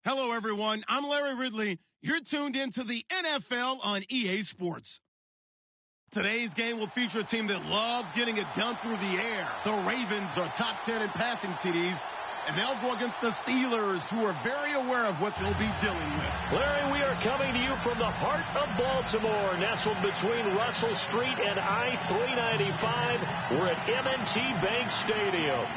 Hello, everyone. I'm Larry Ridley. You're tuned into the NFL on EA Sports. Today's game will feature a team that loves getting it done through the air. The Ravens are top 10 in passing TDs, and they'll go against the Steelers, who are very aware of what they'll be dealing with. Larry, we are coming to you from the heart of Baltimore, nestled between Russell Street and I-395. We're at M&T Bank Stadium.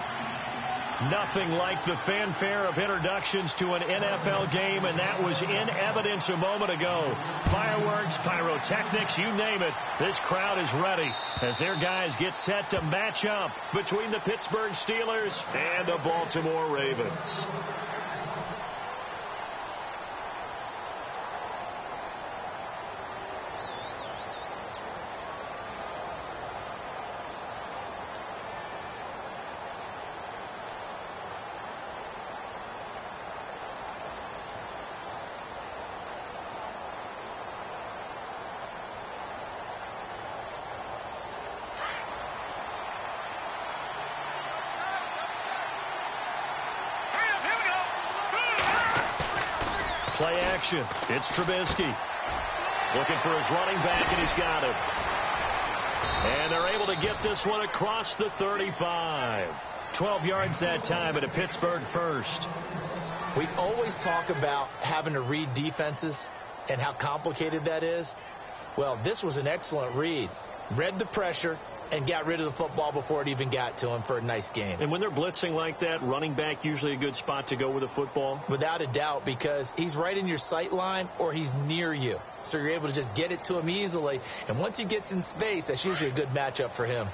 Nothing like the fanfare of introductions to an NFL game, and that was in evidence a moment ago. Fireworks, pyrotechnics, you name it. This crowd is ready as their guys get set to match up between the Pittsburgh Steelers and the Baltimore Ravens. Play action. It's Trubisky. Looking for his running back, and he's got him. And they're able to get this one across the 35. 12 yards that time at a Pittsburgh first. We always talk about having to read defenses and how complicated that is. Well, this was an excellent read. Read the pressure and got rid of the football before it even got to him for a nice game. And when they're blitzing like that, running back usually a good spot to go with a football? Without a doubt, because he's right in your sight line or he's near you. So you're able to just get it to him easily. And once he gets in space, that's usually a good matchup for him.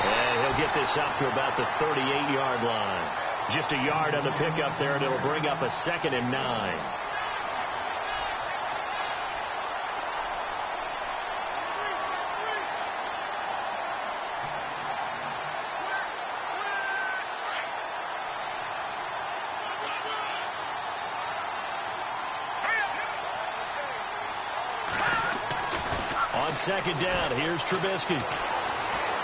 And he'll get this up to about the 38-yard line. Just a yard on the pickup there, and it'll bring up a 2nd and 9. On 2nd down, here's Trubisky.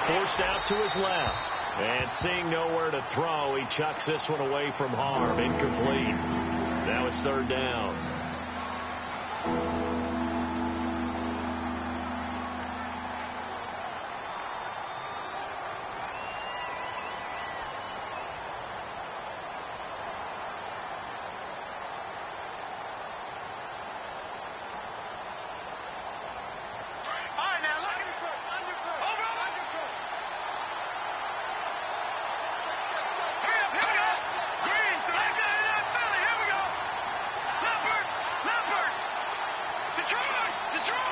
Forced out to his left. And seeing nowhere to throw, he chucks this one away from harm. Incomplete. Now it's 3rd down.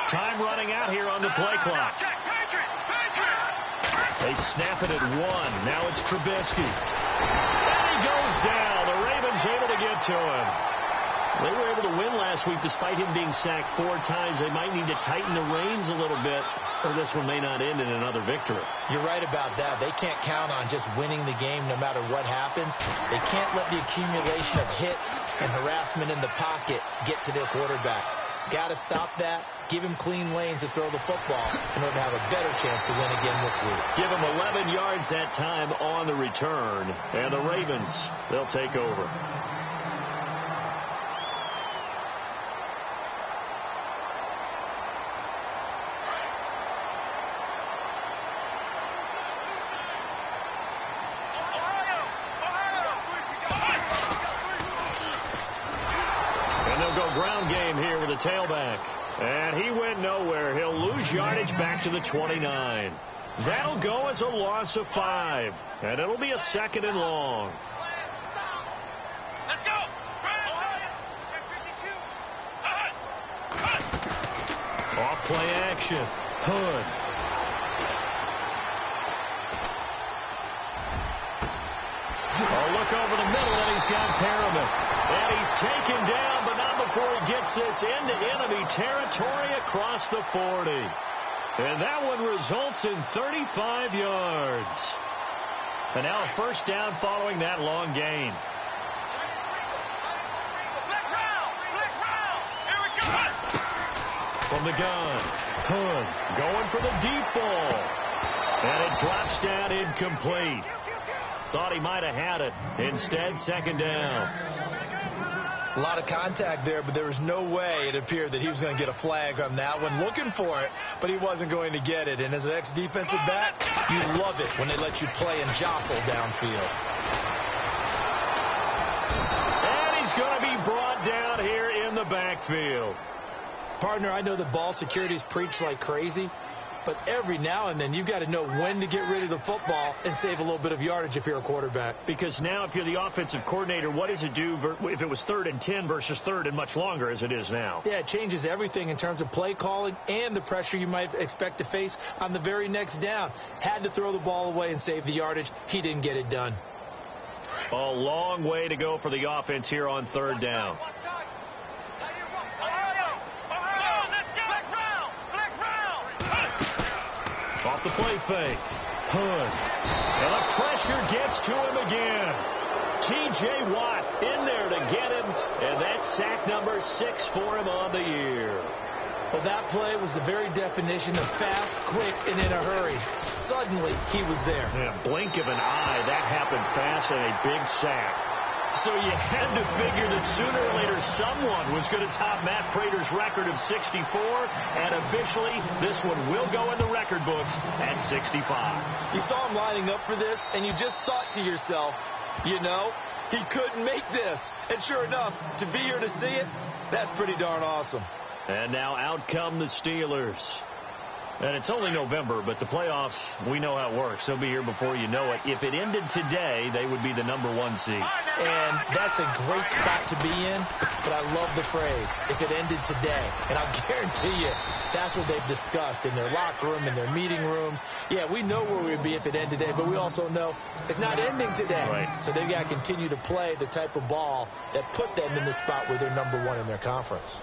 Time running out here on the play clock. They snap it at 1. Now it's Trubisky. And he goes down. The Ravens able to get to him. They were able to win last week despite him being sacked 4 times. They might need to tighten the reins a little bit, or this one may not end in another victory. You're right about that. They can't count on just winning the game no matter what happens. They can't let the accumulation of hits and harassment in the pocket get to their quarterback. Got to stop that. Give him clean lanes to throw the football in order to have a better chance to win again this week. Give him 11 yards that time on the return. And the Ravens, they'll take over. And they'll go ground game here with a tailback. And he went nowhere. He'll lose yardage back to the 29. That'll go as a loss of 5. And it'll be a 2nd and long. Let's go. Off play action. Hood. Oh, look over the middle, and he's got Perriman. And he's taken down, but not before he gets this into enemy territory across the 40. And that one results in 35 yards. And now a 1st down following that long gain. From the gun. Hood going for the deep ball. And it drops down incomplete. Thought he might have had it. Instead, second down. A lot of contact there, but there was no way it appeared that he was going to get a flag on that one. Looking for it, but he wasn't going to get it. And as an ex-defensive back, you love it when they let you play and jostle downfield. And he's going to be brought down here in the backfield. Partner, I know the ball security is preached like crazy, but every now and then you've got to know when to get rid of the football and save a little bit of yardage if you're a quarterback. Because now if you're the offensive coordinator, what does it do if it was 3rd and 10 versus 3rd and much longer as it is now? Yeah, it changes everything in terms of play calling and the pressure you might expect to face on the very next down. Had to throw the ball away and save the yardage. He didn't get it done. A long way to go for the offense here on 3rd down. Off the play fake. Hood. And the pressure gets to him again. T.J. Watt in there to get him. And that's sack number 6 for him on the year. Well, that play was the very definition of fast, quick, and in a hurry. Suddenly, he was there. Yeah, blink of an eye. That happened fast and a big sack. So you had to figure that sooner or later someone was going to top Matt Prater's record of 64, and officially this one will go in the record books at 65. You saw him lining up for this, and you just thought to yourself, you know, he couldn't make this. And sure enough, to be here to see it, that's pretty darn awesome. And now out come the Steelers. And it's only November, but the playoffs, we know how it works. They'll be here before you know it. If it ended today, they would be the #1 seed. And that's a great spot to be in, but I love the phrase, if it ended today. And I'll guarantee you, that's what they've discussed in their locker room, in their meeting rooms. Yeah, we know where we'd be if it ended today, but we also know it's not ending today. Right. So they've got to continue to play the type of ball that put them in the spot where they're #1 in their conference.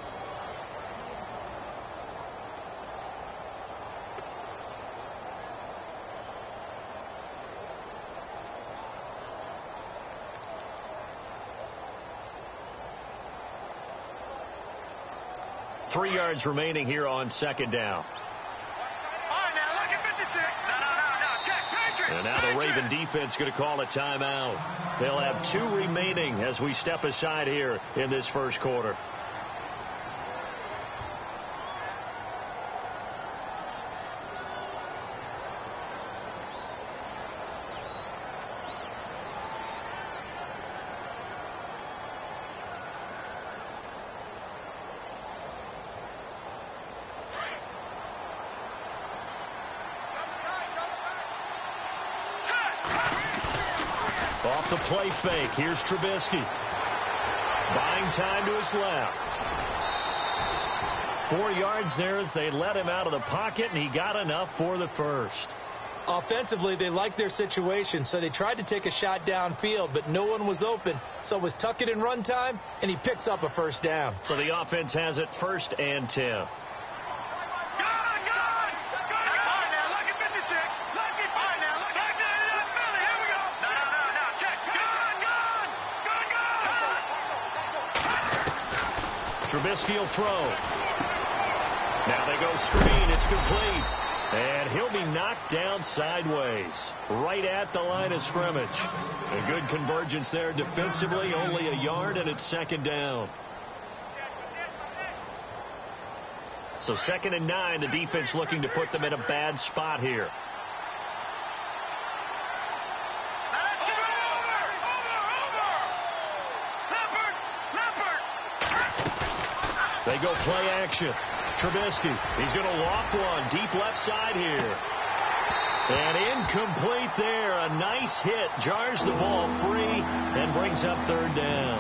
Three yards remaining here on second down. And now the Raven defense going to call a timeout. They'll have 2 remaining as we step aside here in this first quarter. Off the play fake. Here's Trubisky. Buying time to his left. 4 yards there as they let him out of the pocket, and he got enough for the first. Offensively, they liked their situation, so they tried to take a shot downfield, but no one was open. So it was tuck it and run time, and he picks up a first down. So the offense has it 1st and 10. Trubisky will throw. Now they go screen. It's complete. And he'll be knocked down sideways, right at the line of scrimmage. A good convergence there defensively, only a yard, and it's second down. So 2nd and 9, the defense looking to put them in a bad spot here. They go play action. Trubisky, he's going to loft one deep left side here. And incomplete there. A nice hit. Jars the ball free and brings up 3rd down.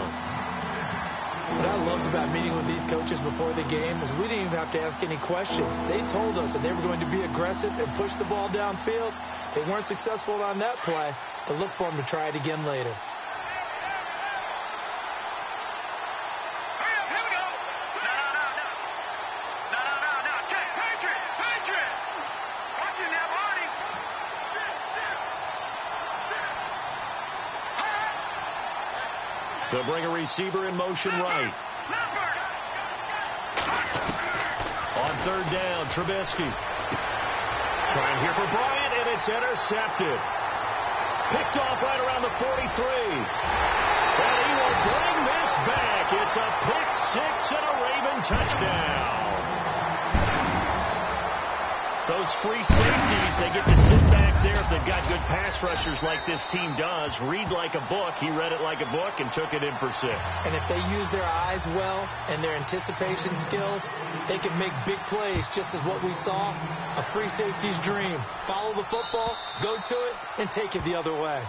What I loved about meeting with these coaches before the game is we didn't even have to ask any questions. They told us that they were going to be aggressive and push the ball downfield. They weren't successful on that play, but look for them to try it again later. They'll bring a receiver in motion right. On third down. Trubisky trying here for Bryant, and it's intercepted. Picked off right around the 43. And he will bring this back. It's a pick six and a Raven touchdown. Those free safeties, they get to sit back there if they've got good pass rushers like this team does. Read like a book. He read it like a book and took it in for six. And if they use their eyes well and their anticipation skills, they can make big plays, just as what we saw, a free safety's dream. Follow the football, go to it, and take it the other way.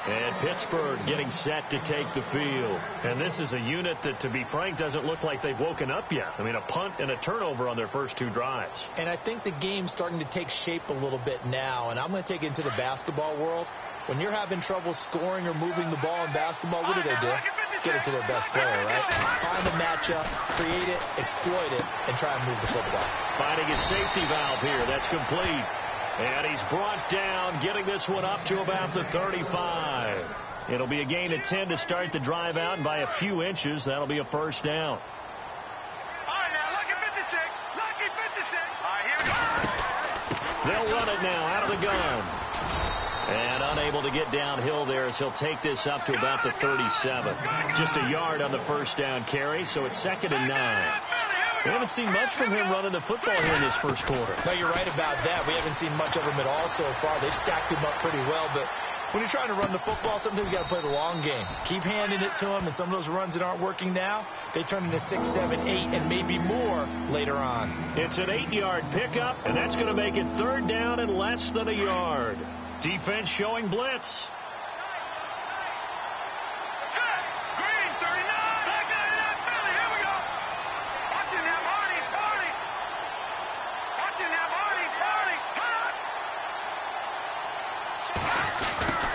And Pittsburgh getting set to take the field. And this is a unit that, to be frank, doesn't look like they've woken up yet. I mean, a punt and a turnover on their first two drives. And I think the game's starting to take shape a little bit now. And I'm going to take it into the basketball world. When you're having trouble scoring or moving the ball in basketball, what do? Get it to their best player, right? Find the matchup, create it, exploit it, and try and move the football. Finding his safety valve here. That's complete. And he's brought down, getting this one up to about the 35. It'll be a gain of 10 to start the drive out, and by a few inches, that'll be a first down. All right, now, lucky 56. Lucky 56. All right, here we go. They'll run it now out of the gun. And unable to get downhill there as he'll take this up to about the 37. Just a yard on the first down carry, so it's 2nd and 9. We haven't seen much from him running the football here in this first quarter. No, you're right about that. We haven't seen much of him at all so far. They've stacked him up pretty well, but when you're trying to run the football, sometimes you got to play the long game. Keep handing it to him, and some of those runs that aren't working now, they turn into 6, 7, 8, and maybe more later on. It's an 8-yard pickup, and that's going to make it 3rd down and less than a yard. Defense showing blitz. Green, 39. Back 99, Philly. Here we go. Watching that Marty. Watching that Marty.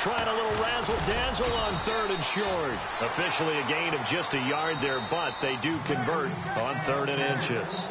Trying a little razzle-dazzle on 3rd and short. Officially a gain of just a yard there, but they do convert on 3rd and inches.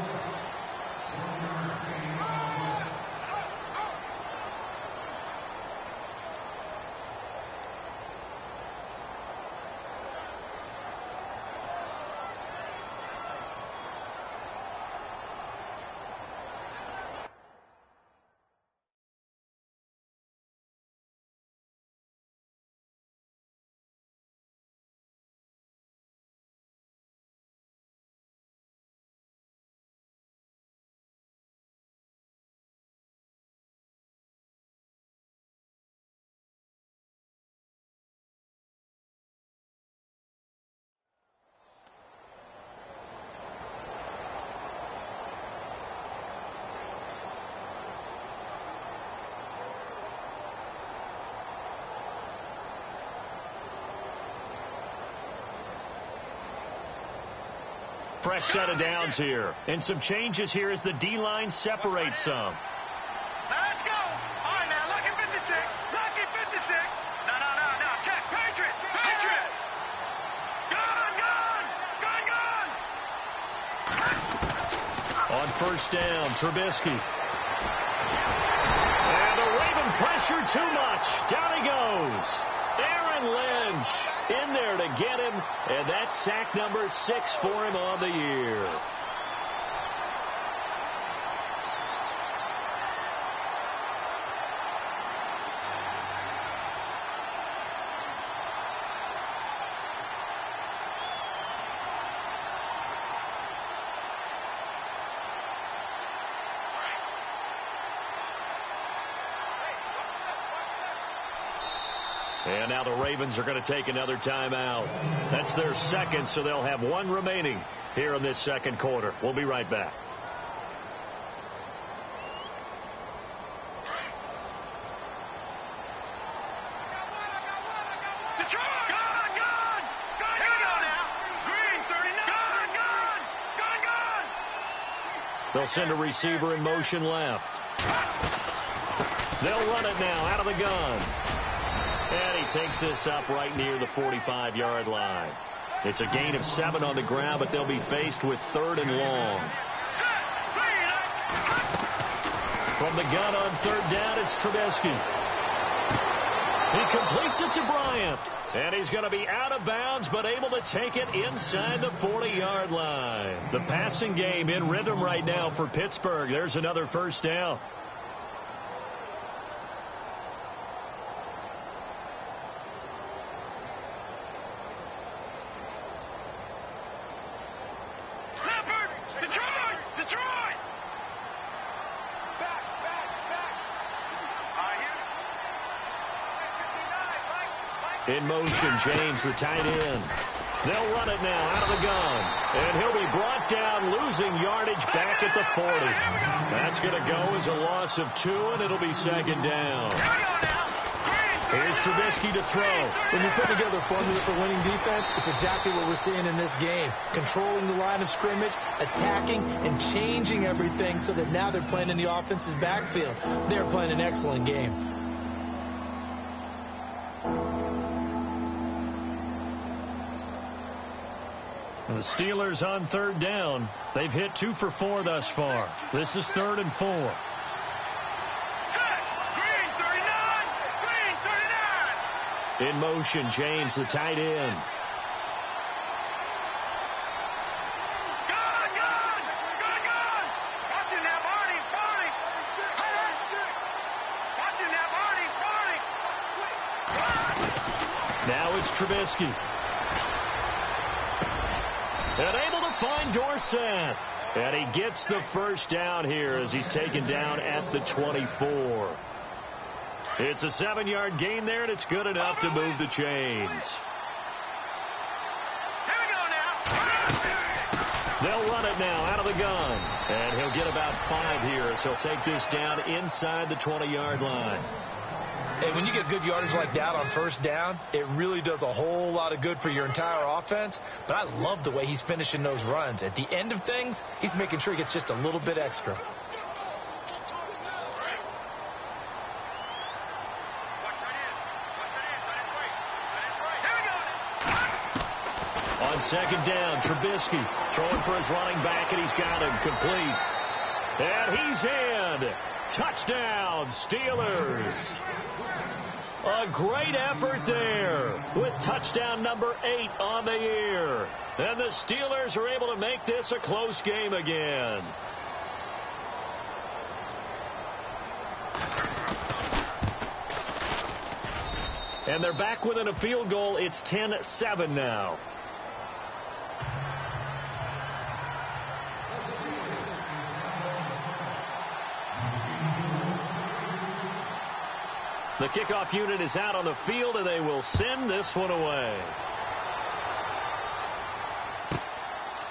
Fresh set of downs here. And some changes here as the D-line separates some. Now let's go. All right, now, lucky 56. Lucky 56. No. Check. Patriot. Gun. On first down, Trubisky. And the Raven pressure too much. Down he goes. Aaron Lynch in there to get him, and that's sack number 6 for him on the year. And now the Ravens are going to take another timeout. That's their second, so they'll have one remaining here in this second quarter. We'll be right back. They'll send a receiver in motion left. They'll run it now out of the gun. And he takes this up right near the 45-yard line. It's a gain of 7 on the ground, but they'll be faced with 3rd and long. From the gun on 3rd down, it's Trubisky. He completes it to Bryant. And he's going to be out of bounds, but able to take it inside the 40-yard line. The passing game in rhythm right now for Pittsburgh. There's another first down. In motion, James, the tight end. They'll run it now out of the gun. And he'll be brought down, losing yardage back at the 40. That's going to go as a loss of 2, and it'll be second down. Here's Trubisky to throw. When you put together a formula for winning defense, it's exactly what we're seeing in this game. Controlling the line of scrimmage, attacking, and changing everything so that now they're playing in the offense's backfield. They're playing an excellent game. The Steelers on third down. They've hit 2 for 4 thus far. This is 3rd and 4. In motion, James, the tight end. Now it's Trubisky. And able to find Dorsett. And he gets the first down here as he's taken down at the 24. It's a 7-yard gain there, and it's good enough to move the chains. Here we go now. They'll run it now out of the gun. And he'll get about 5 here as he'll take this down inside the 20-yard line. Hey, when you get good yardage like that on first down, it really does a whole lot of good for your entire offense. But I love the way he's finishing those runs. At the end of things, he's making sure he gets just a little bit extra. On second down, Trubisky throwing for his running back, and he's got him complete. And he's in. Touchdown, Steelers. A great effort there with touchdown number 8 on the year. And the Steelers are able to make this a close game again. And they're back within a field goal. It's 10-7 now. The kickoff unit is out on the field, and they will send this one away.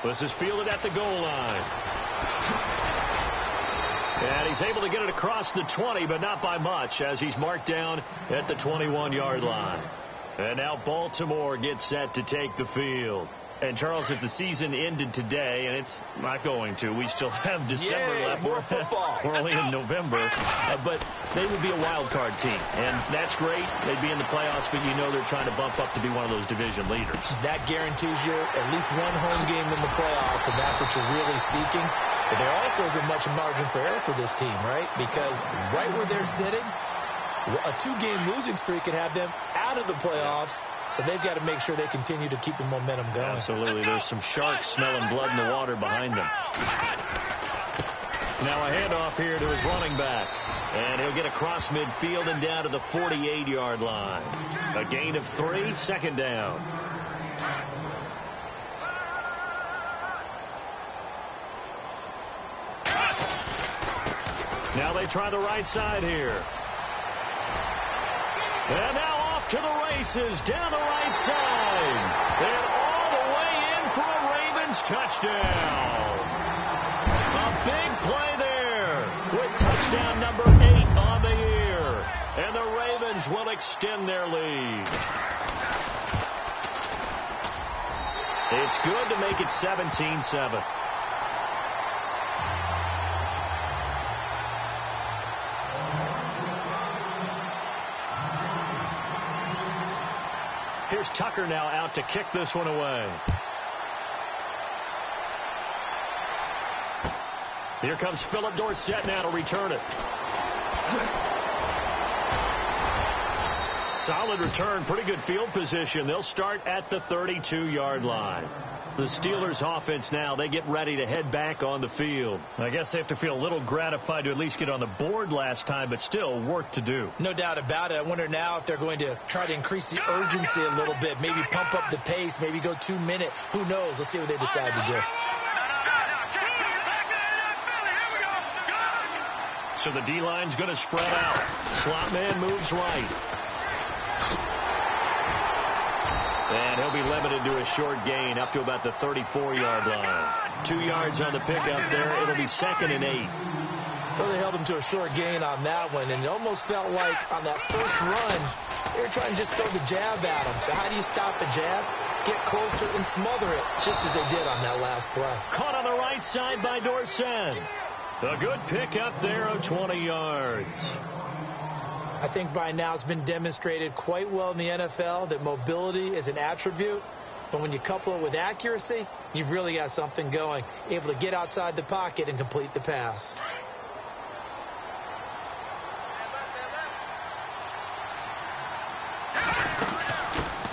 This is fielded at the goal line. And he's able to get it across the 20, but not by much, as he's marked down at the 21-yard line. And now Baltimore gets set to take the field. And, Charles, if the season ended today, and it's not going to, we still have December left. More football. We're only in November. But they would be a wild card team. And that's great. They'd be in the playoffs, but you know they're trying to bump up to be one of those division leaders. That guarantees you at least one home game in the playoffs, and that's what you're really seeking. But there also isn't much margin for error for this team, right? Because right where they're sitting, a 2-game losing streak could have them out of the playoffs. So they've got to make sure they continue to keep the momentum going. Absolutely. There's some sharks smelling blood in the water behind them. Now a handoff here to his running back. And he'll get across midfield and down to the 48-yard line. A gain of 3, second down. Now they try the right side here. And now off to the races down the right side. And all the way in for a Ravens touchdown. A big play there with touchdown number 8 on the year. And the Ravens will extend their lead. It's good to make it 17-7. Here's Tucker now out to kick this one away. Here comes Philip Dorsett now to return it. Solid return, pretty good field position. They'll start at the 32-yard line. The Steelers offense now, they get ready to head back on the field. I guess they have to feel a little gratified to at least get on the board last time, but still work to do. No doubt about it. I wonder now if they're going to try to increase the urgency a little bit, maybe pump up the pace, maybe go 2 minute. Who knows? Let's see what they decide to do. So the D-line's going to spread out. Slot man moves right. And he'll be limited to a short gain up to about the 34-yard line. 2 yards on the pickup there. It'll be 2nd and 8. Well, they held him to a short gain on that one, and it almost felt like on that first run, they were trying to just throw the jab at him. So how do you stop the jab? Get closer and smother it, just as they did on that last play. Caught on the right side by Dorsett. A good pickup there of 20 yards. I think by now it's been demonstrated quite well in the NFL that mobility is an attribute. But when you couple it with accuracy, you've really got something going. Able to get outside the pocket and complete the pass.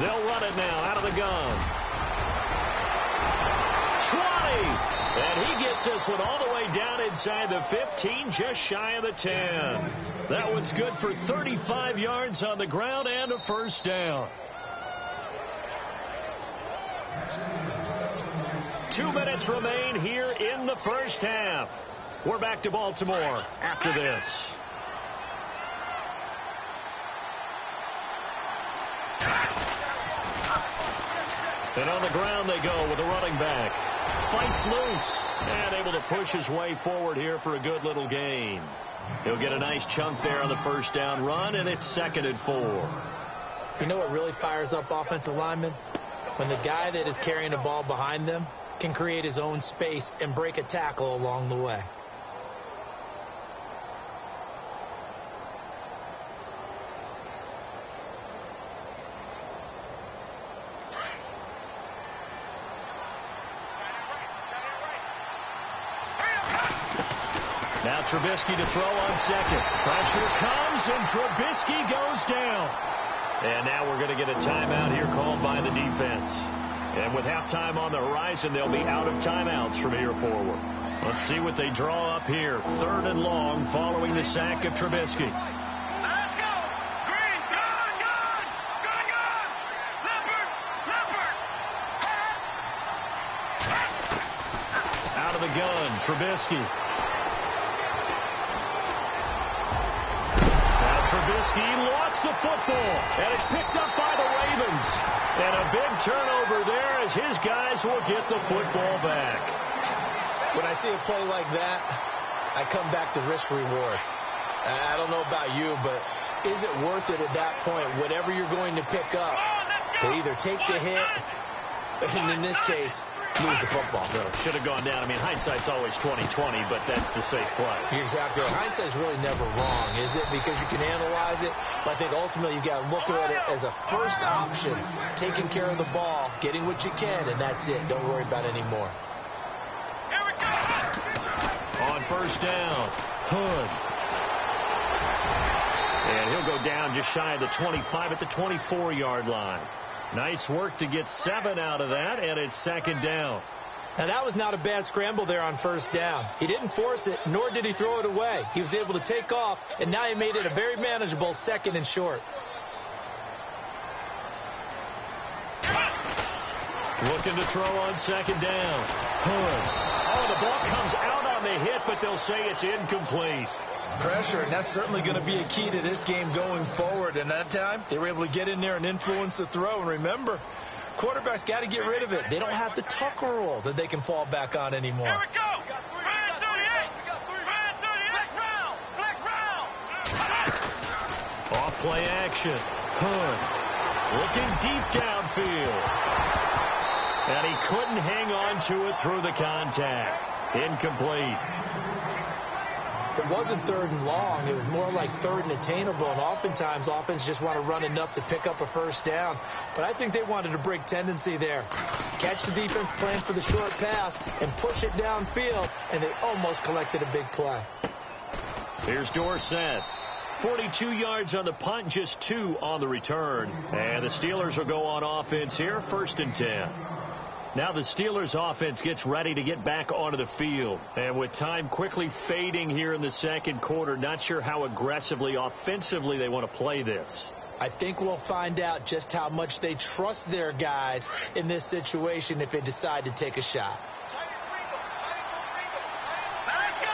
They'll run it now out of the gun. 20! And he gets this one all the way down inside the 15, just shy of the 10. That one's good for 35 yards on the ground and a first down. 2 minutes remain here in the first half. We're back to Baltimore after this. And on the ground they go with a running back. Fights loose and able to push his way forward here for a good little gain. He'll get a nice chunk there on the first down run, and it's 2nd and 4. You know what really fires up offensive linemen? When the guy that is carrying the ball behind them can create his own space and break a tackle along the way. Now Trubisky to throw on second. Pressure comes, and Trubisky goes down. And now we're going to get a timeout here called by the defense. And with halftime on the horizon, they'll be out of timeouts from here forward. Let's see what they draw up here. 3rd and long following the sack of Trubisky. Let's go! Green, good! Leopard! Out of the gun, Trubisky. Trubisky lost the football, and it's picked up by the Ravens. And a big turnover there as his guys will get the football back. When I see a play like that, I come back to risk reward. I don't know about you, but is it worth it at that point, whatever you're going to pick up, to either take the hit, and in this case, lose the football? No, should have gone down. I mean, hindsight's always 20/20, but that's the safe play. You're exactly right. Hindsight's really never wrong, is it? Because you can analyze it, but I think ultimately you got to look at it as a first option, taking care of the ball, getting what you can, and that's it. Don't worry about it anymore. On first down, Hood. And he'll go down just shy of the 25 at the 24-yard line. Nice work to get 7 out of that, and it's 2nd down. Now, that was not a bad scramble there on first down. He didn't force it, nor did he throw it away. He was able to take off, and now he made it a very manageable 2nd and short. Looking to throw on 2nd down. Hood. Oh, the ball comes out on the hit, but they'll say it's incomplete. Pressure, and that's certainly going to be a key to this game going forward. And that time, they were able to get in there and influence the throw. And remember, quarterbacks got to get rid of it. They don't have the Tucker rule that they can fall back on anymore. Here we go! Red 38! Red 38! Black round! Off play action. Hood looking deep downfield. And he couldn't hang on to it through the contact. Incomplete. It wasn't 3rd and long. It was more like 3rd and attainable, and oftentimes offense just want to run enough to pick up a first down. But I think they wanted to break tendency there. Catch the defense plan for the short pass and push it downfield, and they almost collected a big play. Here's Dorsett. 42 yards on the punt, just 2 on the return. And the Steelers will go on offense here, 1st and 10. Now the Steelers offense gets ready to get back onto the field. And with time quickly fading here in the second quarter, not sure how aggressively, offensively they want to play this. I think we'll find out just how much they trust their guys in this situation if they decide to take a shot. Let's go.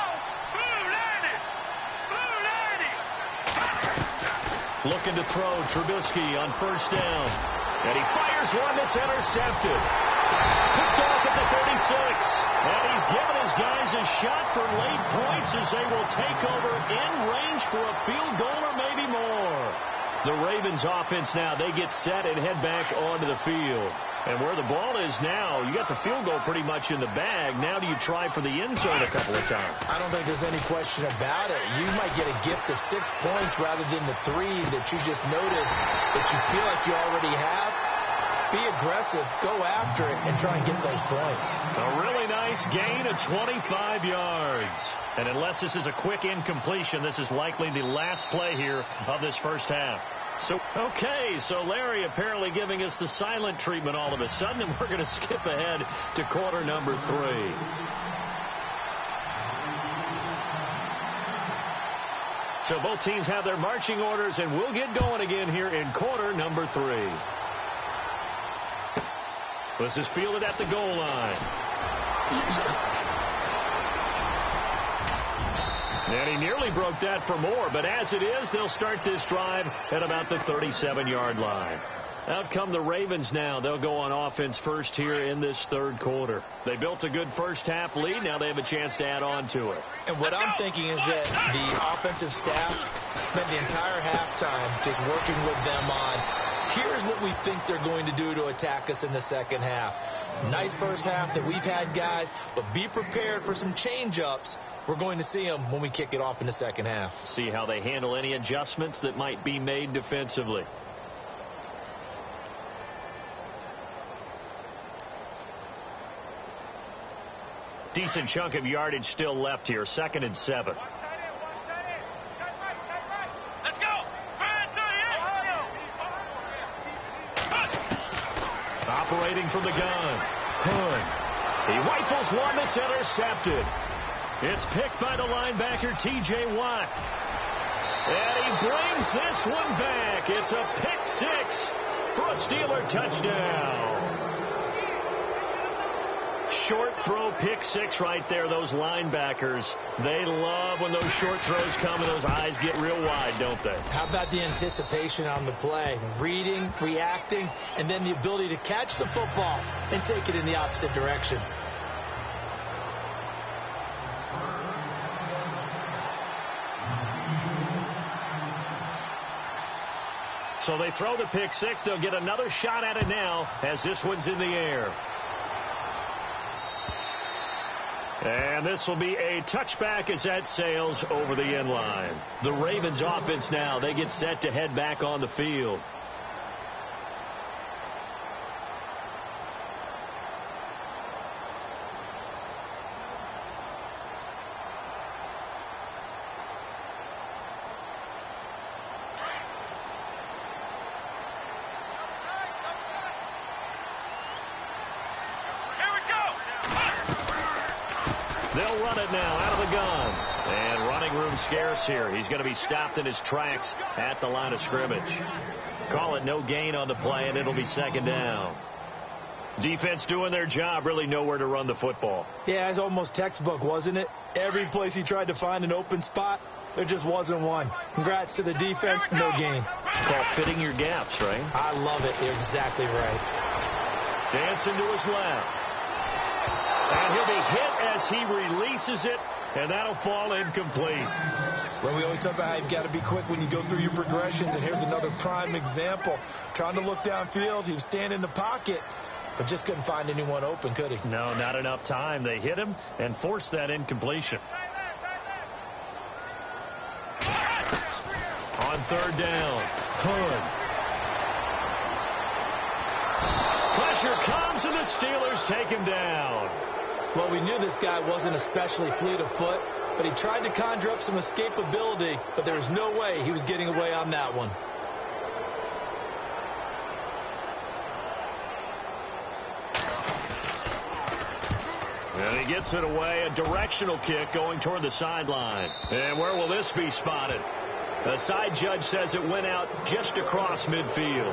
Blue landed. Blue landed. Looking to throw, Trubisky on 1st down. And he fires one that's intercepted. Picked off at the 36. And he's given his guys a shot for late points as they will take over in range for a field goal or maybe more. The Ravens offense now, they get set and head back onto the field. And where the ball is now, you got the field goal pretty much in the bag. Now do you try for the end zone a couple of times? I don't think there's any question about it. You might get a gift of 6 points rather than the 3 that you just noted that you feel like you already have. Be aggressive, go after it, and try and get those points. A really nice gain of 25 yards. And unless this is a quick incompletion, this is likely the last play here of this first half. So Larry apparently giving us the silent treatment all of a sudden, and we're going to skip ahead to quarter number 3. So both teams have their marching orders, and we'll get going again here in quarter number 3. This is fielded at the goal line. And he nearly broke that for more, but as it is, they'll start this drive at about the 37-yard line. Out come the Ravens now. They'll go on offense first here in this third quarter. They built a good first half lead. Now they have a chance to add on to it. And what I'm thinking is that the offensive staff spent the entire halftime just working with them on, here's what we think they're going to do to attack us in the second half. Nice first half that we've had, guys, but be prepared for some change-ups. We're going to see them when we kick it off in the second half. See how they handle any adjustments that might be made defensively. Decent chunk of yardage still left here. 2nd and 7. Watch tight end. Tight right. Let's go. Operating from the gun. Hood. He rifles one that's intercepted. It's picked by the linebacker, T.J. Watt. And he brings this one back. It's a pick 6 for a Steeler touchdown. Short throw, pick 6 right there. Those linebackers, they love when those short throws come and those eyes get real wide, don't they? How about the anticipation on the play? Reading, reacting, and then the ability to catch the football and take it in the opposite direction. So they throw the pick 6. They'll get another shot at it now as this one's in the air. And this will be a touchback as that sails over the end line. The Ravens offense now, they get set to head back on the field. They'll run it now out of the gun. And running room scarce here. He's going to be stopped in his tracks at the line of scrimmage. Call it no gain on the play, and it'll be 2nd down. Defense doing their job, really nowhere to run the football. Yeah, it's almost textbook, wasn't it? Every place he tried to find an open spot, there just wasn't one. Congrats to the defense, no gain. It's called fitting your gaps, right? I love it. You're exactly right. Dancing to his left. And he'll be hit as he releases it, and that'll fall incomplete. Well, we always talk about how you've got to be quick when you go through your progressions, and here's another prime example. Trying to look downfield, he was standing in the pocket, but just couldn't find anyone open, could he? No, not enough time. They hit him and forced that incompletion. On 3rd down, Hood. Pressure comes, and the Steelers take him down. Well, we knew this guy wasn't especially fleet of foot, but but he tried to conjure up some escapability, but there was no way he was getting away on that one. And he gets it away, a directional kick going toward the sideline. And where will this be spotted? The side judge says it went out just across midfield.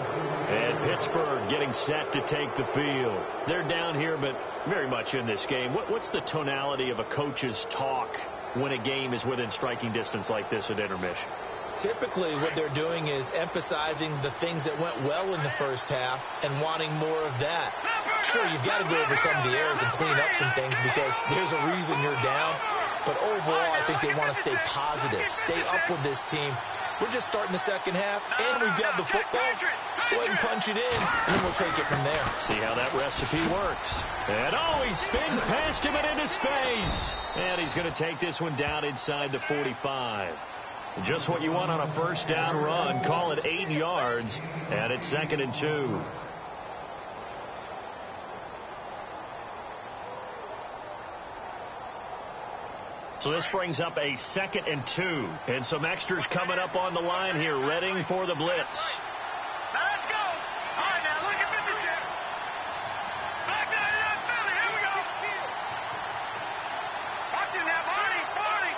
And Pittsburgh getting set to take the field. They're down here, but very much in this game. What's the tonality of a coach's talk when a game is within striking distance like this at intermission? Typically, what they're doing is emphasizing the things that went well in the first half and wanting more of that. Sure, you've got to go over some of the errors and clean up some things because there's a reason you're down. But overall, I think they want to stay positive, stay up with this team. We're just starting the second half, and we've got the football. Let's go ahead and punch it in, and then we'll take it from there. See how that recipe works. And he spins past him and into space. And he's going to take this one down inside the 45. Just what you want on a first down run. Call it 8 yards, and it's 2nd and 2. So this brings up a 2nd and 2. And some extras coming up on the line here, readying for the blitz. Now let's go. All right, now look at 56. Back down to that Philly. Here we go. Watch it now, Barney. Barney.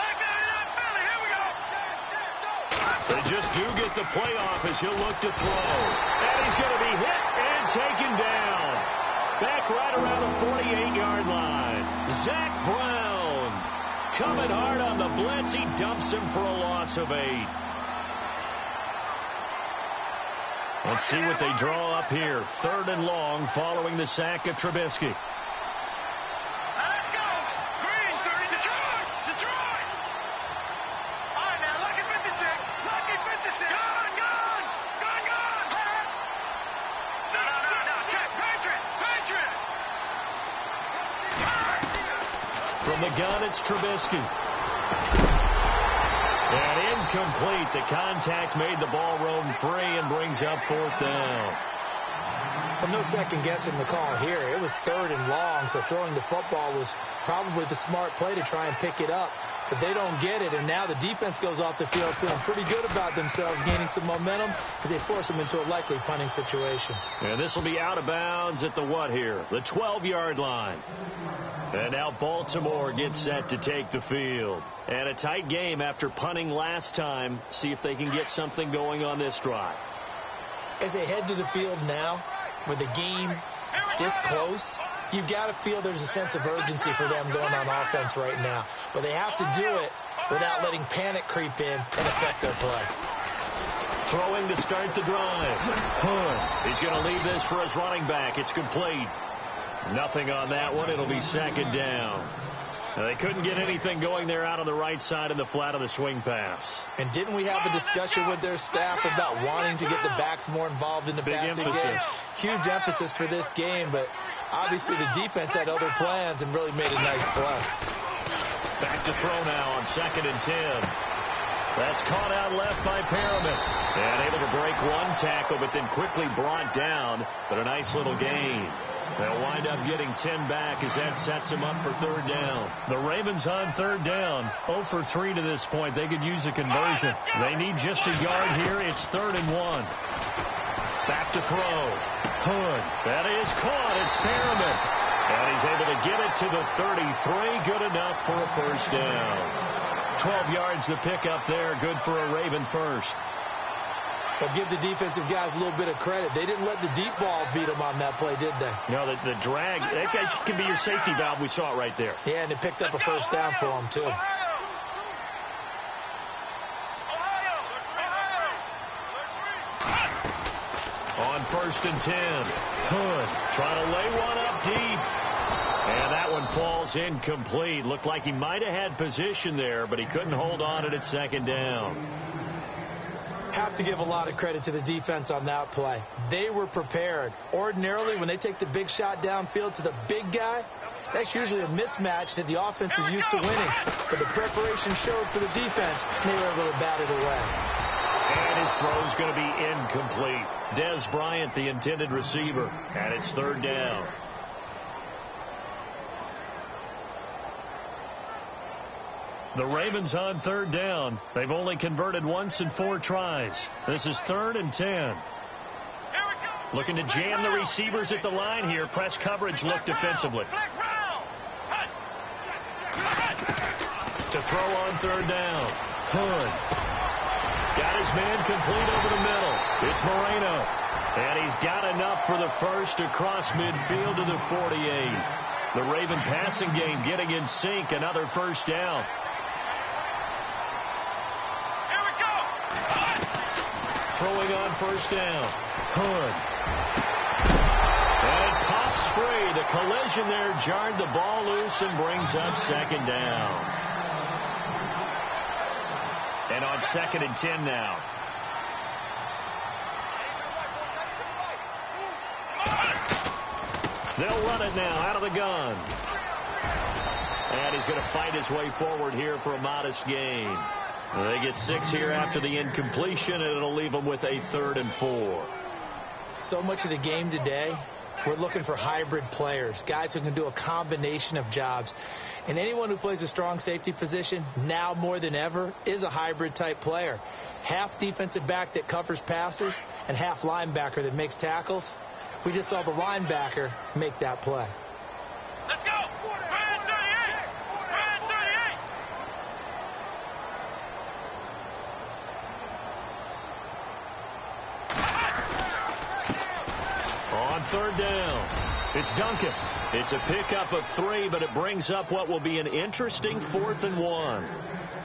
Back down to that Philly. Here we go. They just do get the play off as he'll look to throw. And he's going to be hit and taken down. Back right around the 48-yard line. Zach Brown coming hard on the blitz. He dumps him for a loss of 8. Let's see what they draw up here. 3rd and long following the sack of Trubisky. Let's go. Green, Detroit. Detroit. All right, now lucky 56. Lucky 56. Gone, gone. Gone, gone. No. Check. Patriot. Patriot. From the gun, it's Trubisky. And incomplete. The contact made the ball roam free and brings up 4th down. Well, no second guessing the call here. It was 3rd and long, so throwing the football was probably the smart play to try and pick it up. But they don't get it, and now the defense goes off the field feeling pretty good about themselves, gaining some momentum as they force them into a likely punting situation. And this will be out of bounds at the what here? The 12-yard line. And now Baltimore gets set to take the field. And a tight game after punting last time. See if they can get something going on this drive. As they head to the field now, with the game this close, you've got to feel there's a sense of urgency for them going on offense right now. But they have to do it without letting panic creep in and affect their play. Throwing to start the drive. Hood. He's going to leave this for his running back. It's complete. Nothing on that one. It'll be 2nd down. Now, they couldn't get anything going there out on the right side in the flat of the swing pass. And didn't we have a discussion with their staff about wanting to get the backs more involved in the passing game? Huge emphasis for this game, but obviously the defense had other plans and really made a nice play. Back to throw now on 2nd and 10. That's caught out left by Perriman. And able to break one tackle, but then quickly brought down. But a nice little gain. They'll wind up getting 10 back as that sets them up for 3rd down. The Ravens on 3rd down. 0 for 3 to this point. They could use a conversion. They need just a yard here. It's 3rd and 1. Back to throw. Hood. That is caught. It's Perriman. And he's able to get it to the 33. Good enough for a 1st down. 12 yards to pick up there. Good for a Raven first. But give the defensive guys a little bit of credit. They didn't let the deep ball beat them on that play, did they? No, the drag, that guy can be your safety valve. We saw it right there. Yeah, and it picked up a 1st down for them, too. On 1st and 10. Hood trying to lay one up deep. And that one falls incomplete. Looked like he might have had position there, but he couldn't hold on it at 2nd down. Have to give a lot of credit to the defense on that play. They were prepared. Ordinarily, when they take the big shot downfield to the big guy, that's usually a mismatch that the offense is used to winning. But the preparation showed for the defense, and they were able to bat it away. And his throw's going to be incomplete. Dez Bryant, the intended receiver, and it's third down. The Ravens on third down. They've only converted once in 4 tries. This is 3rd and 10. Looking to jam the receivers at the line here. Press coverage look defensively. To throw on third down. Hood. Got his man complete over the middle. It's Moreno. And he's got enough for the first across midfield to the 48. The Raven passing game getting in sync. Another first down. Throwing on first down. Hood. And it pops free. The collision there jarred the ball loose and brings up second down. And on 2nd and 10 now. They'll run it now out of the gun. And he's going to fight his way forward here for a modest gain. They get 6 here after the incompletion, and it'll leave them with a 3rd and 4. So much of the game today, we're looking for hybrid players, guys who can do a combination of jobs. And anyone who plays a strong safety position, now more than ever, is a hybrid type player. Half defensive back that covers passes and half linebacker that makes tackles. We just saw the linebacker make that play. Let's go! Brand 38! Brand 38! On third down, it's Duncan. It's a pickup of 3, but it brings up what will be an interesting 4th and 1.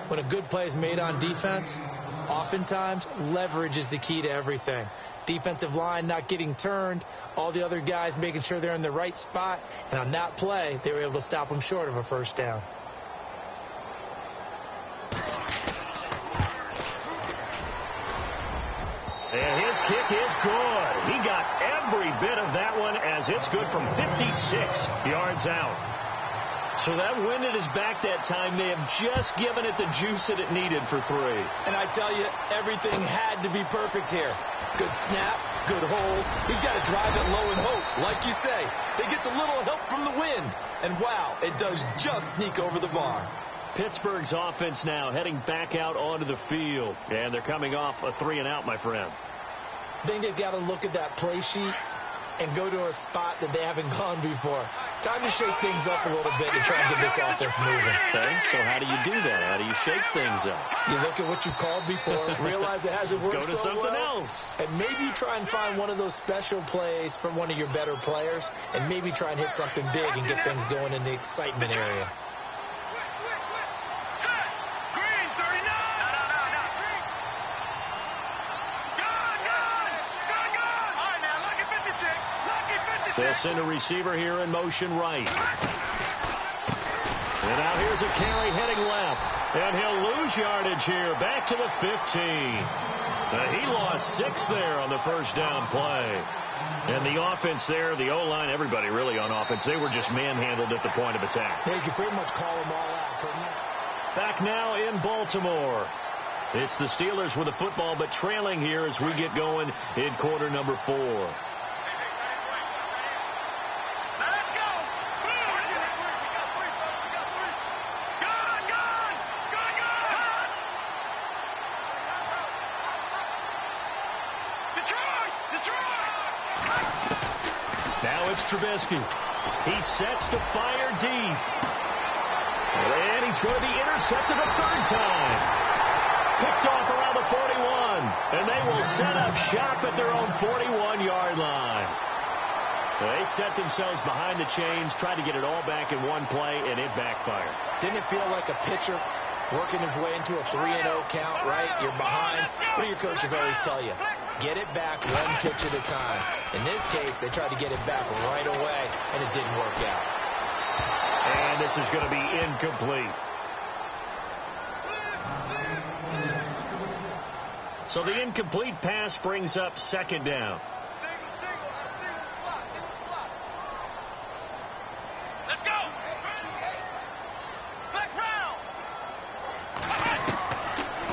When a good play is made on defense, oftentimes leverage is the key to everything. Defensive line not getting turned, all the other guys making sure they're in the right spot, and on that play, they were able to stop them short of a first down. And his kick is good. He got every bit of that one as it's good from 56 yards out. So that wind at his back that time may have just given it the juice that it needed for 3. And I tell you, everything had to be perfect here. Good snap, good hold. He's got to drive it low and hope. Like you say, it gets a little help from the wind. And wow, it does just sneak over the bar. Pittsburgh's offense now heading back out onto the field. And they're coming off a 3-and-out, my friend. I think they've got to look at that play sheet and go to a spot that they haven't gone before. Time to shake things up a little bit to try and get this offense moving. Okay, so how do you do that? How do you shake things up? You look at what you called before, realize it hasn't worked Go to so something well, else. and maybe try and find one of those special plays from one of your better players, and maybe try and hit something big and get things going in the excitement area. Green 39! No. Gun! All right, now, lucky 56. Lucky 56. They'll send a receiver here in motion right. And now here's a carry heading left. And he'll lose yardage here. Back to the 15. He lost 6 there on the first down play. And the offense there, the O-line, everybody really on offense, they were just manhandled at the point of attack. Yeah, you could pretty much call them all out, couldn't you? Back now in Baltimore. It's the Steelers with the football, but trailing here as we get going in quarter number 4. Let's go! Gun! Detroit! Now it's Trubisky. He sets to fire deep. And he's going to be intercepted a 3rd time. Picked off around the 41. And they will set up shop at their own 41-yard line. They set themselves behind the chains, tried to get it all back in one play, and it backfired. Didn't it feel like a pitcher working his way into a 3-0 count, right? You're behind. What do your coaches always tell you? Get it back one pitch at a time. In this case, they tried to get it back right away, and it didn't work out. And this is going to be incomplete. So the incomplete pass brings up 2nd down. Let's go! Flex round!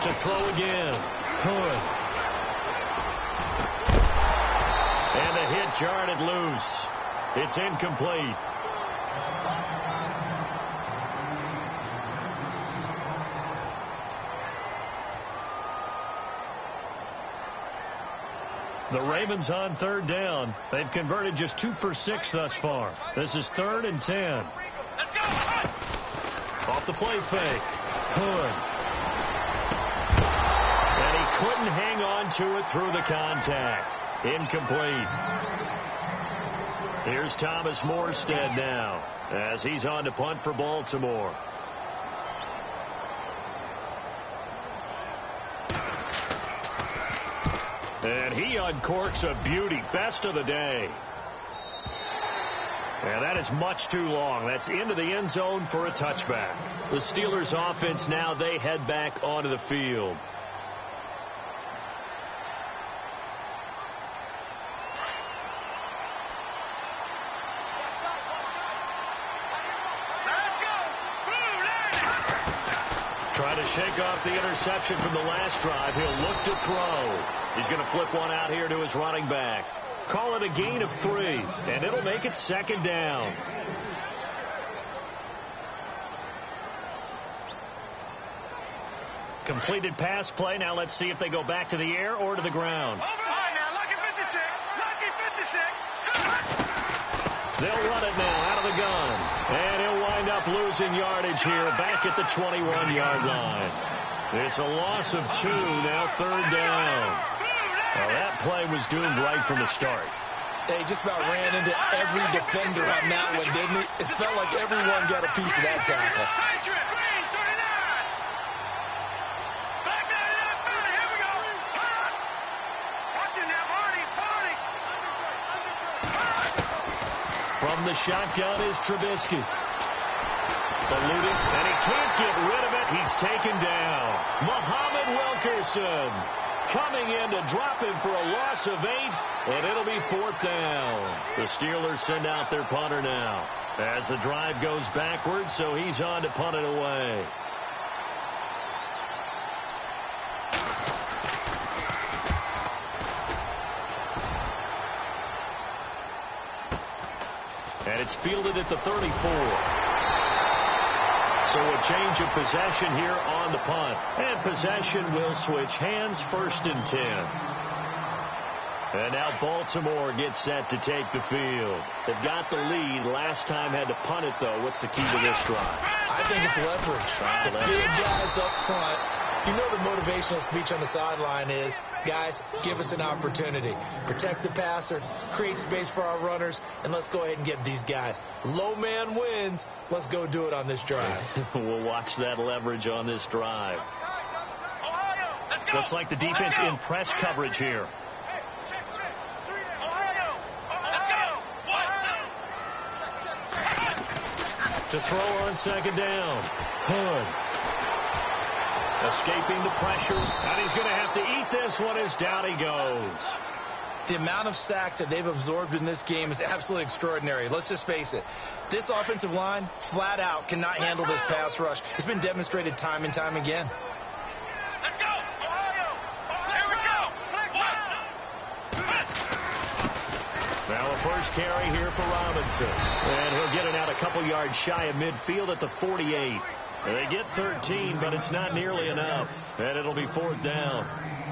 To throw again. Hood. jarred it loose. It's incomplete. The Ravens on third down. They've converted just 2 for 6 thus far. This is 3rd and 10. Off the play fake. Hood. And he couldn't hang on to it through the contact. Incomplete. Here's Thomas Morstead now as he's on to punt for Baltimore. And he uncorks a beauty. Best of the day. And that is much too long. That's into the end zone for a touchback. The Steelers offense now, they head back onto the field. Trying to shake off the interception from the last drive. He'll look to throw. He's going to flip one out here to his running back. Call it a gain of 3, and it'll make it 2nd down. Completed pass play. Now let's see if they go back to the air or to the ground. They'll run it now out of the gun. And he'll wind up losing yardage here back at the 21-yard line. It's a loss of 2, now 3rd down. Well, that play was doomed right from the start. They just about ran into every defender on that one, didn't he? It felt like everyone got a piece of that tackle. From the shotgun is Trubisky. Eluded, and he can't get rid of it. He's taken down. Muhammad Wilkerson coming in to drop him for a loss of 8, and it'll be 4th down. The Steelers send out their punter now as the drive goes backwards, so he's on to punt it away. And it's fielded at the 34. So a change of possession here on the punt. And possession will switch hands, 1st and 10. And now Baltimore gets set to take the field. They've got the lead. Last time had to punt it, though. What's the key to this drive? I think it's leverage. The big guys up front. You know the motivational speech on the sideline is, guys, give us an opportunity. Protect the passer, create space for our runners, and let's go ahead and get these guys. Low man wins. Let's go do it on this drive. We'll watch that leverage on this drive. Looks like the defense in press coverage here. To throw on 2nd down. Hood. Escaping the pressure, and he's going to have to eat this one as down he goes. The amount of sacks that they've absorbed in this game is absolutely extraordinary. Let's just face it. This offensive line, flat out, cannot handle this pass rush. It's been demonstrated time and time again. Let's go! Ohio! Here we go! Now a first carry here for Robinson. And he'll get it out a couple yards shy of midfield at the 48. They get 13, but it's not nearly enough. And it'll be 4th down.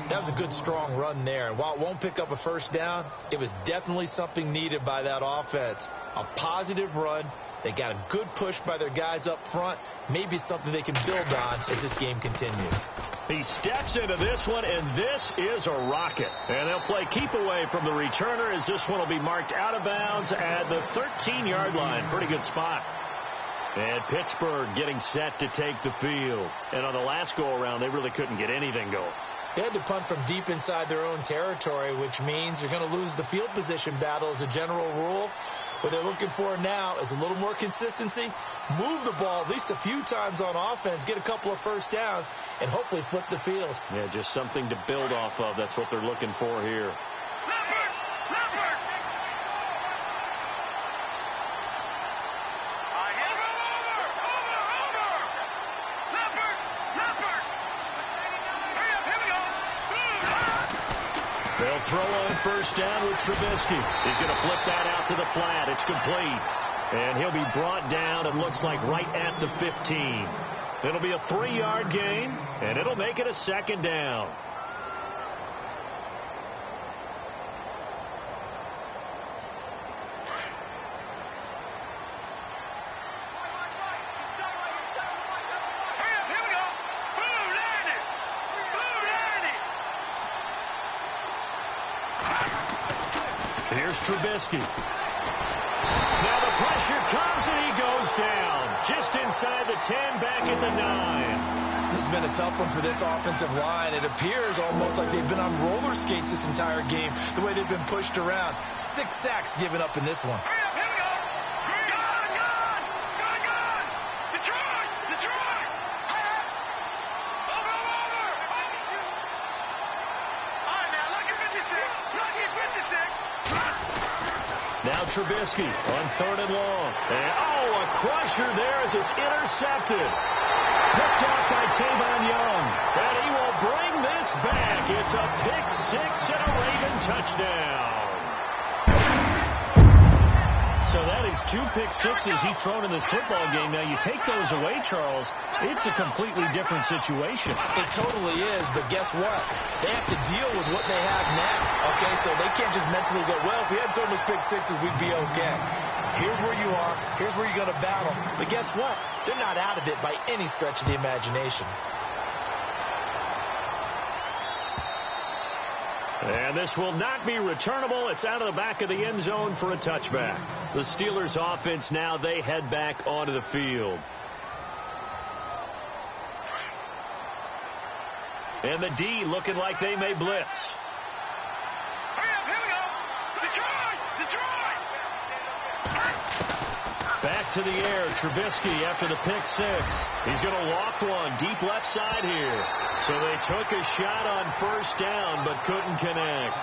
That was a good, strong run there. And while it won't pick up a first down, it was definitely something needed by that offense. A positive run. They got a good push by their guys up front. Maybe something they can build on as this game continues. He steps into this one, and this is a rocket. And they'll play keep away from the returner as this one will be marked out of bounds at the 13-yard line. Pretty good spot. And Pittsburgh getting set to take the field. And on the last go-around, they really couldn't get anything going. They had to punt from deep inside their own territory, which means you're going to lose the field position battle as a general rule. What they're looking for now is a little more consistency, move the ball at least a few times on offense, get a couple of first downs, and hopefully flip the field. Yeah, just something to build off of. That's what they're looking for here. throw on first down with Trubisky. He's going to flip that out to the flat. It's complete. And he'll be brought down, it looks like, right at the 15. It'll be a 3-yard gain, and it'll make it a second down. Here's Trubisky. Now the pressure comes and he goes down. Just inside the 10, back at the 9. This has been a tough one for this offensive line. It appears almost like they've been on roller skates this entire game, the way they've been pushed around. 6 sacks given up in this one. Now Trubisky on 3rd and long. And, a crusher there as it's intercepted. Picked off by Tavon Young. And he will bring this back. It's a pick-6 and a Raven touchdown. So that is 2 pick-6s he's thrown in this football game. Now, you take those away, Charles, it's a completely different situation. It totally is, but guess what? They have to deal with what they have now, okay? So they can't just mentally go, well, if we had thrown those pick-6s, we'd be okay. Here's where you are. Here's where you're going to battle. But guess what? They're not out of it by any stretch of the imagination. And this will not be returnable. It's out of the back of the end zone for a touchback. The Steelers offense now, they head back onto the field. And the D looking like they may blitz. Back to the air, Trubisky after the pick-6. He's going to walk one deep left side here. So they took a shot on first down, but couldn't connect.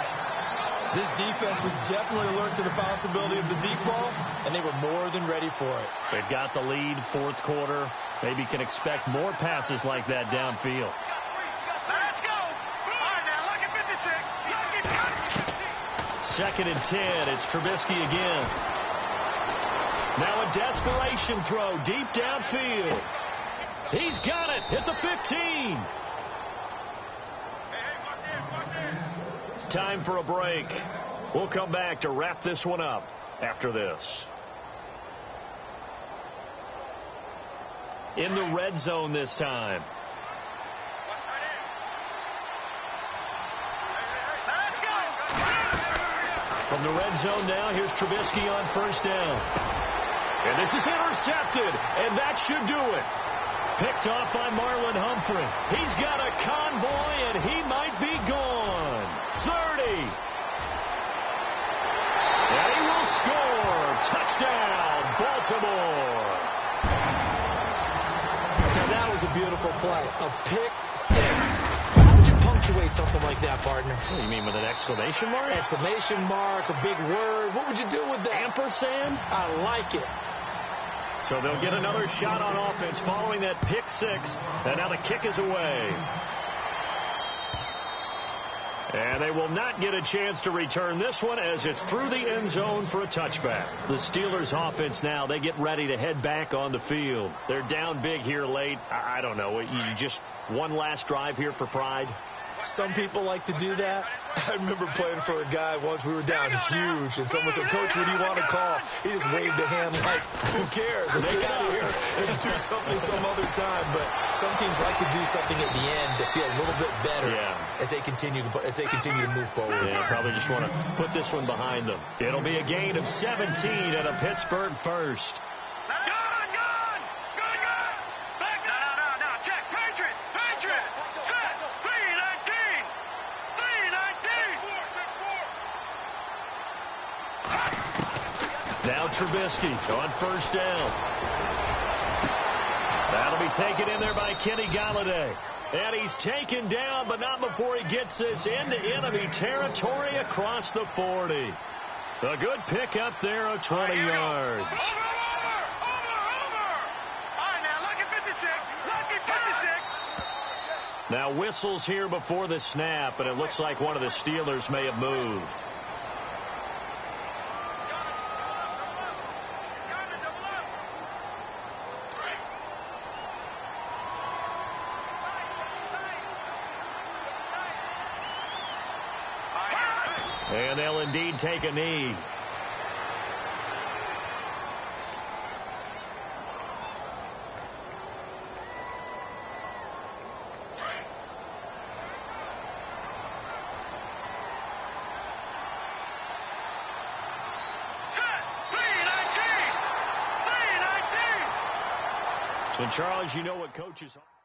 This defense was definitely alert to the possibility of the deep ball, and they were more than ready for it. They've got the lead, 4th quarter. Maybe can expect more passes like that downfield. Let's go. All right, now, look at 56. 2nd and 10. It's Trubisky again. Now a desperation throw deep downfield. He's got it at the 15. Time for a break. We'll come back to wrap this one up after this. In the red zone this time. From the red zone now, here's Trubisky on first down. And this is intercepted, and that should do it. Picked off by Marlon Humphrey. He's got a convoy, and he might be gone. 30. And he will score. Touchdown, Baltimore. Now that was a beautiful play. A pick-6. How would you punctuate something like that, partner? What do you mean, with an exclamation mark? Exclamation mark, a big word. What would you do with that? Ampersand? I like it. So they'll get another shot on offense following that pick-6. And now the kick is away. And they will not get a chance to return this one as it's through the end zone for a touchback. The Steelers offense now, they get ready to head back on the field. They're down big here late. I don't know. You just one last drive here for pride? Some people like to do that. I remember playing for a guy once. We were down huge, and someone said, Coach, what do you want to call? He just waved a hand like, who cares? Let's get out of here and do something some other time. But some teams like to do something at the end to feel a little bit better as they continue to move forward. Yeah, probably just want to put this one behind them. It'll be a gain of 17 and a Pittsburgh first. Now Trubisky on first down. That'll be taken in there by Kenny Golladay. And he's taken down, but not before he gets this into enemy territory across the 40. A good pick up there of 20 yards. Over. All right, now, look at 56. Look at 56. Now whistles here before the snap, and it looks like one of the Steelers may have moved. And they'll indeed take a knee. So, Charles, you know what coaches are.